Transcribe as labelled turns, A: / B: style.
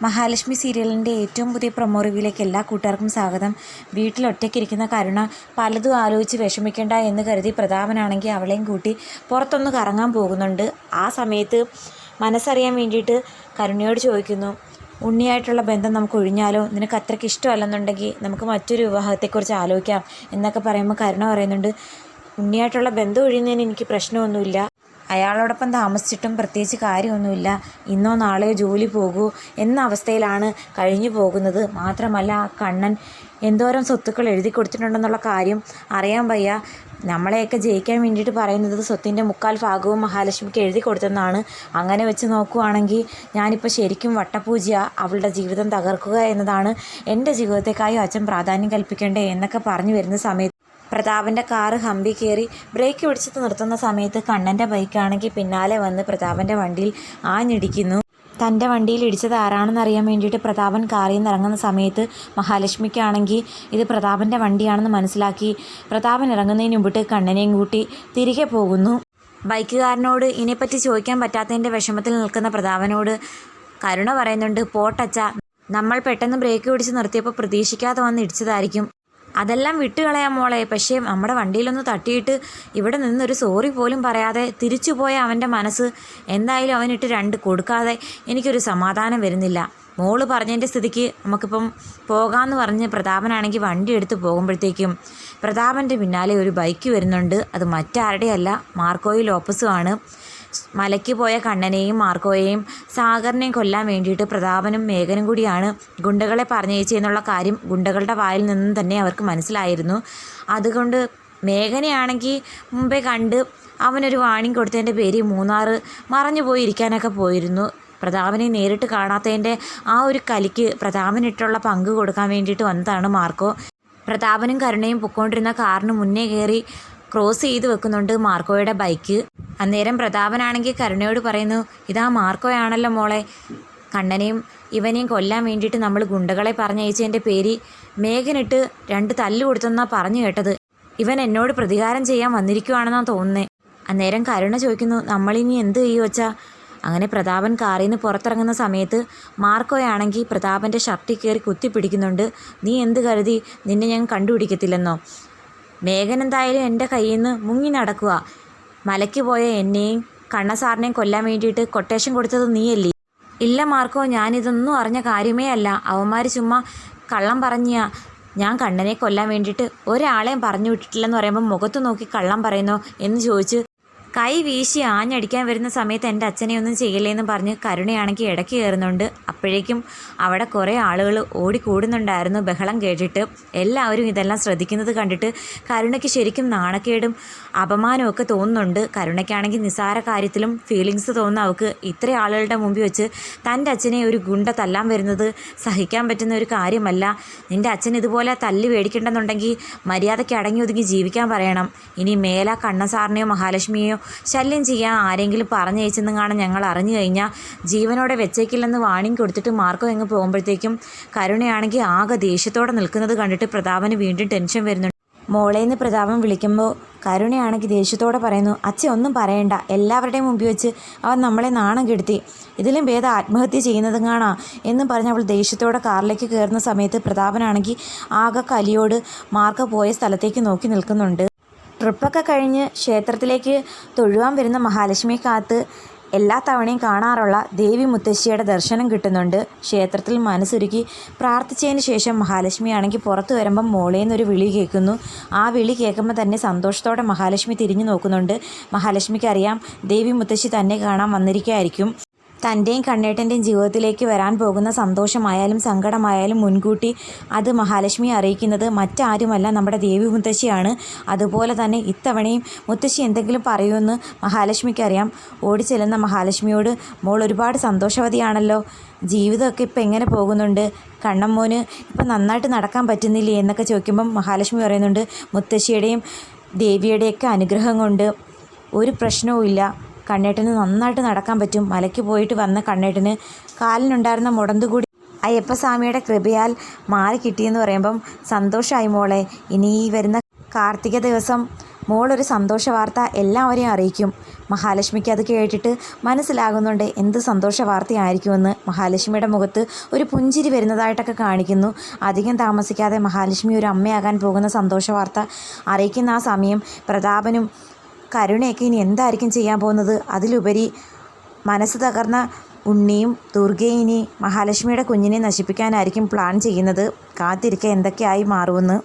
A: മഹാലക്ഷ്മി സീരിയലിൻ്റെ ഏറ്റവും പുതിയ പ്രൊമോ റിവ്യൂയിലേക്ക് എല്ലാ കൂട്ടുകാർക്കും സ്വാഗതം. വീട്ടിൽ ഒറ്റയ്ക്കിരിക്കുന്ന കരുണ പലതും ആലോചിച്ച് വിഷമിക്കേണ്ട എന്ന് കരുതി പ്രതാപനാണെങ്കിൽ അവളെയും കൂട്ടി പുറത്തൊന്ന് കറങ്ങാൻ പോകുന്നുണ്ട്. ആ സമയത്ത് മനസ്സറിയാൻ വേണ്ടിയിട്ട് കരുണയോട് ചോദിക്കുന്നു, ഉണ്ണിയായിട്ടുള്ള ബന്ധം നമുക്ക് ഒഴിഞ്ഞാലോ, നിനക്ക് അത്രയ്ക്ക് ഇഷ്ടമല്ലെന്നുണ്ടെങ്കിൽ നമുക്ക് മറ്റൊരു വിവാഹത്തെക്കുറിച്ച് ആലോചിക്കാം എന്നൊക്കെ പറയുമ്പോൾ കരുണ പറയുന്നുണ്ട്, ഉണ്ണിയായിട്ടുള്ള ബന്ധം ഒഴിയുന്നതിന് എനിക്ക് പ്രശ്നമൊന്നുമില്ല, അയാളോടൊപ്പം താമസിച്ചിട്ടും പ്രത്യേകിച്ച് കാര്യമൊന്നുമില്ല, ഇന്നോ നാളെയോ ജോലി പോകൂ എന്ന അവസ്ഥയിലാണ് കഴിഞ്ഞു പോകുന്നത്. മാത്രമല്ല ആ കണ്ണൻ എന്തോരം സ്വത്തുക്കൾ എഴുതി കൊടുത്തിട്ടുണ്ടെന്നുള്ള കാര്യം അറിയാൻ വയ്യ. നമ്മളെയൊക്കെ ജയിക്കാൻ വേണ്ടിയിട്ട് പറയുന്നത് സ്വത്തിൻ്റെ 3/4 ഭാഗവും മഹാലക്ഷ്മിക്ക് എഴുതി കൊടുത്തെന്നാണ്. അങ്ങനെ വെച്ച് നോക്കുവാണെങ്കിൽ ഞാനിപ്പോൾ ശരിക്കും വട്ടപൂജ, അവളുടെ ജീവിതം തകർക്കുക എന്നതാണ് എൻ്റെ ജീവിതത്തെക്കായും അച്ഛൻ പ്രാധാന്യം കൽപ്പിക്കേണ്ടേ എന്നൊക്കെ പറഞ്ഞു വരുന്ന സമയത്ത് പ്രതാപൻ്റെ കാറ് ഹമ്പി കയറി ബ്രേക്ക് പിടിച്ചിട്ട് നിർത്തുന്ന സമയത്ത് കണ്ണൻ്റെ ബൈക്കാണെങ്കിൽ പിന്നാലെ വന്ന് പ്രതാപൻ്റെ വണ്ടിയിൽ ആഞ്ഞിടിക്കുന്നു. തൻ്റെ വണ്ടിയിൽ ഇടിച്ചത് ആരാണെന്ന് അറിയാൻ വേണ്ടിയിട്ട് പ്രതാപൻ കാറിൽ നിന്ന് ഇറങ്ങുന്ന സമയത്ത് മഹാലക്ഷ്മിക്കാണെങ്കിൽ ഇത് പ്രതാപൻ്റെ വണ്ടിയാണെന്ന് മനസ്സിലാക്കി പ്രതാപൻ ഇറങ്ങുന്നതിന് മുമ്പിട്ട് കണ്ണനെയും കൂട്ടി തിരികെ പോകുന്നു. ബൈക്കുകാരനോട് ഇതിനെപ്പറ്റി ചോദിക്കാൻ പറ്റാത്തതിൻ്റെ വിഷമത്തിൽ നിൽക്കുന്ന പ്രതാപനോട് കരുണ പറയുന്നുണ്ട്, പോട്ടച്ച, നമ്മൾ പെട്ടെന്ന് ബ്രേക്ക് പിടിച്ച് നിർത്തിയപ്പോൾ പ്രതീക്ഷിക്കാതെ വന്ന് ഇടിച്ചതായിരിക്കും, അതെല്ലാം വിട്ടുകളയാം മോളെ. പക്ഷേ നമ്മുടെ വണ്ടിയിലൊന്ന് തട്ടിയിട്ട് ഇവിടെ നിന്നൊരു സോറി പോലും പറയാതെ തിരിച്ചു പോയ അവൻ്റെ മനസ്സ് എന്തായാലും അവനിട്ട് 2 കൊടുക്കാതെ എനിക്കൊരു സമാധാനം വരുന്നില്ല. മോള് പറഞ്ഞതിൻ്റെ സ്ഥിതിക്ക് നമുക്കിപ്പം പോകാമെന്ന് പറഞ്ഞ് പ്രതാപനാണെങ്കിൽ വണ്ടി എടുത്ത് പോകുമ്പോഴത്തേക്കും പ്രതാപൻ്റെ പിന്നാലെ ഒരു ബൈക്ക് വരുന്നുണ്ട്. അത് മറ്റാരുടെയല്ല, മാർക്കോയിൽ ലോപ്പസുമാണ്. മലയ്ക്ക് പോയ കണ്ണനെയും മാർക്കോയെയും സാഗറിനെയും കൊല്ലാൻ വേണ്ടിയിട്ട് പ്രതാപനും മേഘനും കൂടിയാണ് ഗുണ്ടകളെ പറഞ്ഞയച്ചെന്നുള്ള കാര്യം ഗുണ്ടകളുടെ വായിൽ നിന്നും തന്നെ അവർക്ക് മനസ്സിലായിരുന്നു. അതുകൊണ്ട് മേഘനെയാണെങ്കിൽ മുമ്പേ കണ്ട് അവനൊരു വാണിംഗ് കൊടുത്തതിൻ്റെ പേര് മൂന്നാറ് മറഞ്ഞു പോയി ഇരിക്കാനൊക്കെ പോയിരുന്നു. പ്രതാപനെ നേരിട്ട് കാണാത്തതിൻ്റെ ആ ഒരു കലിക്ക് പ്രതാപനിട്ടുള്ള പങ്ക് കൊടുക്കാൻ വേണ്ടിയിട്ട് വന്നതാണ് മാർക്കോ. പ്രതാപനും കരുണയും പൊയ്ക്കൊണ്ടിരുന്ന കാറിന് മുന്നേ കയറി ക്രോസ് ചെയ്ത് വെക്കുന്നുണ്ട് മാർക്കോയുടെ ബൈക്ക്. അന്നേരം പ്രതാപനാണെങ്കിൽ കരുണയോട് പറയുന്നു, ഇതാ മാർക്കോയാണല്ലോ മോളെ, കണ്ണനെയും ഇവനെയും കൊല്ലാൻ വേണ്ടിയിട്ട് നമ്മൾ ഗുണ്ടകളെ പറഞ്ഞയച്ചതിൻ്റെ പേര് മേഘനിട്ട് 2 തല്ല് കൊടുത്തെന്നാണ് പറഞ്ഞു കേട്ടത്, ഇവൻ എന്നോട് പ്രതികാരം ചെയ്യാൻ വന്നിരിക്കുവാണെന്നാണ് തോന്നുന്നത്. അന്നേരം കരുണ ചോദിക്കുന്നു, നമ്മളിനി എന്ത് ചെയ്യും വച്ചാ? അങ്ങനെ പ്രതാപൻ കാറിൽ നിന്ന് പുറത്തിറങ്ങുന്ന സമയത്ത് മാർക്കോയാണെങ്കിൽ പ്രതാപൻ്റെ ഷർട്ടിൽ കയറി കുത്തിപ്പിടിക്കുന്നുണ്ട്. നീ എന്ത് കരുതി നിന്നെ ഞാൻ കണ്ടുപിടിക്കത്തില്ലെന്നോ? മേഘൻ എന്തായാലും എൻ്റെ കയ്യിൽ നിന്ന് മുങ്ങി നടക്കുക. മലയ്ക്ക് പോയ എന്നെയും കണ്ണസാറിനെയും കൊല്ലാൻ വേണ്ടിയിട്ട് കൊട്ടേഷൻ കൊടുത്തത് നീയല്ലേ? ഇല്ല മാർക്കോ, ഞാനിതൊന്നും അറിഞ്ഞ കാര്യമേ അല്ല, അവന്മാർ ചുമ്മാ കള്ളം പറഞ്ഞാ. ഞാൻ കണ്ണനെ കൊല്ലാൻ വേണ്ടിയിട്ട് ഒരാളെയും പറഞ്ഞു വിട്ടിട്ടില്ലെന്ന് പറയുമ്പോൾ മുഖത്ത് നോക്കി കള്ളം പറയുന്നോ എന്ന് ചോദിച്ച് കൈ വീശി ആഞ്ഞടിക്കാൻ വരുന്ന സമയത്ത് എൻ്റെ അച്ഛനെ ഒന്നും ചെയ്യില്ലേന്ന് പറഞ്ഞ് കരുണയാണെങ്കിൽ ഇടയ്ക്ക് കയറുന്നുണ്ട്. അപ്പോഴേക്കും അവിടെ കുറേ ആളുകൾ ഓടിക്കൂടുന്നുണ്ടായിരുന്നു ബഹളം കേട്ടിട്ട്. എല്ലാവരും ഇതെല്ലാം ശ്രദ്ധിക്കുന്നത് കണ്ടിട്ട് കരുണയ്ക്ക് ശരിക്കും നാണക്കേടും അപമാനമൊക്കെ തോന്നുന്നുണ്ട്. കരുണയ്ക്കാണെങ്കിൽ നിസ്സാര കാര്യത്തിലും ഫീലിങ്സ് തോന്നുന്ന അവൾക്ക് ഇത്ര ആളുകളുടെ മുമ്പിൽ വെച്ച് തൻ്റെ അച്ഛനെ ഒരു ഗുണ്ട തല്ലാൻ വരുന്നത് സഹിക്കാൻ പറ്റുന്ന ഒരു കാര്യമല്ല. നിൻ്റെ അച്ഛൻ ഇതുപോലെ തല്ല് മേടിക്കേണ്ടെന്നുണ്ടെങ്കിൽ മര്യാദയ്ക്ക് അടങ്ങി ഒതുങ്ങി ജീവിക്കാൻ പറയണം. ഇനി മേല കണ്ണസാറിനെയോ മഹാലക്ഷ്മിയെയോ ശല്യം ചെയ്യാൻ ആരെങ്കിലും പറഞ്ഞയച്ചെന്നും കാണാൻ ഞങ്ങൾ അറിഞ്ഞു കഴിഞ്ഞാൽ ജീവനോടെ വെച്ചേക്കില്ലെന്ന് വാണിംഗ് കൊടുത്തിട്ട് മാർക്കോ എങ്ങ് പോകുമ്പോഴത്തേക്കും കരുണയാണെങ്കിൽ ആകെ ദേഷ്യത്തോടെ നിൽക്കുന്നത് കണ്ടിട്ട് പ്രതാപന് വീണ്ടും ടെൻഷൻ വരുന്നുണ്ട്. മോളേന്ന് പ്രതാപൻ വിളിക്കുമ്പോൾ കരുണയാണെങ്കിൽ ദേഷ്യത്തോടെ പറയുന്നു, അച്ഛൻ ഒന്നും പറയണ്ട, എല്ലാവരുടെയും മുമ്പിൽ വെച്ച് അവൻ നമ്മളെ നാണം കെടുത്തി, ഇതിലും ഭേദം ആത്മഹത്യ ചെയ്യുന്നതും കാണാം എന്നും പറഞ്ഞ് അവൾ ദേഷ്യത്തോടെ കാറിലേക്ക് കയറുന്ന സമയത്ത് പ്രതാപനാണെങ്കിൽ ആകെ കലിയോട് മാർക്കോ പോയ സ്ഥലത്തേക്ക് നോക്കി നിൽക്കുന്നുണ്ട്. ട്രിപ്പൊക്കെ കഴിഞ്ഞ് ക്ഷേത്രത്തിലേക്ക് തൊഴുവാൻ വരുന്ന മഹാലക്ഷ്മിയെ കാത്ത് എല്ലാ തവണയും കാണാറുള്ള ദേവി മുത്തശ്ശിയുടെ ദർശനം കിട്ടുന്നുണ്ട്. ക്ഷേത്രത്തിൽ മനസ്സുരുക്കി പ്രാർത്ഥിച്ചതിന് ശേഷം മഹാലക്ഷ്മിയാണെങ്കിൽ പുറത്ത് വരുമ്പം മോളേന്നൊരു വിളി കേൾക്കുന്നു. ആ വിളി കേൾക്കുമ്പോൾ തന്നെ സന്തോഷത്തോടെ മഹാലക്ഷ്മി തിരിഞ്ഞു നോക്കുന്നുണ്ട്. മഹാലക്ഷ്മിക്ക് അറിയാം ദേവി മുത്തശ്ശി തന്നെ കാണാൻ വന്നിരിക്കുകയായിരിക്കും. തൻ്റെയും കണ്ണേട്ടൻ്റെയും ജീവിതത്തിലേക്ക് വരാൻ പോകുന്ന സന്തോഷമായാലും സങ്കടമായാലും മുൻകൂട്ടി അത് മഹാലക്ഷ്മിയെ അറിയിക്കുന്നത് മറ്റാരുമല്ല, നമ്മുടെ ദേവി മുത്തശ്ശിയാണ്. അതുപോലെ തന്നെ ഇത്തവണയും മുത്തശ്ശി എന്തെങ്കിലും പറയുമെന്ന് മഹാലക്ഷ്മിക്കറിയാം. ഓടിച്ചെല്ലുന്ന മഹാലക്ഷ്മിയോട്, മോൾ ഒരുപാട് സന്തോഷവതിയാണല്ലോ, ജീവിതമൊക്കെ ഇപ്പം എങ്ങനെ പോകുന്നുണ്ട്, കണ്ണമ്മോന് ഇപ്പം നന്നായിട്ട് നടക്കാൻ പറ്റുന്നില്ലേ എന്നൊക്കെ ചോദിക്കുമ്പം മഹാലക്ഷ്മി പറയുന്നുണ്ട്, മുത്തശ്ശിയുടെയും ദേവിയുടെയൊക്കെ അനുഗ്രഹം കൊണ്ട് ഒരു പ്രശ്നവും ഇല്ല, കണ്ണേട്ടന് നന്നായിട്ട് നടക്കാൻ പറ്റും. മലയ്ക്ക് പോയിട്ട് വന്ന കണ്ണേട്ടന് കാലിനുണ്ടായിരുന്ന മുടന്തുകൂടി അയ്യപ്പസ്വാമിയുടെ കൃപയാൽ മാറി കിട്ടിയെന്ന് പറയുമ്പം സന്തോഷമായി മോളെ. ഇനി ഈ വരുന്ന കാർത്തിക ദിവസം മോളൊരു സന്തോഷ വാർത്ത എല്ലാവരെയും അറിയിക്കും. മഹാലക്ഷ്മിക്ക് അത് കേട്ടിട്ട് മനസ്സിലാകുന്നുണ്ട് എന്ത് സന്തോഷ വാർത്തയായിരിക്കുമെന്ന്. മഹാലക്ഷ്മിയുടെ മുഖത്ത് ഒരു പുഞ്ചിരി വരുന്നതായിട്ടൊക്കെ കാണിക്കുന്നു. അധികം താമസിക്കാതെ മഹാലക്ഷ്മി ഒരു അമ്മയാകാൻ പോകുന്ന സന്തോഷ വാർത്ത അറിയിക്കുന്ന ആ സമയം പ്രതാപനും കരുണയൊക്കെ ഇനി എന്തായിരിക്കും ചെയ്യാൻ പോകുന്നത്? അതിലുപരി മനസ്സ് തകർന്ന ഉണ്ണിയും ദുർഗയും ഇനി മഹാലക്ഷ്മിയുടെ കുഞ്ഞിനെ നശിപ്പിക്കാനായിരിക്കും പ്ലാൻ ചെയ്യുന്നത്. കാത്തിരിക്കുക എന്തൊക്കെയായി മാറുമെന്ന്.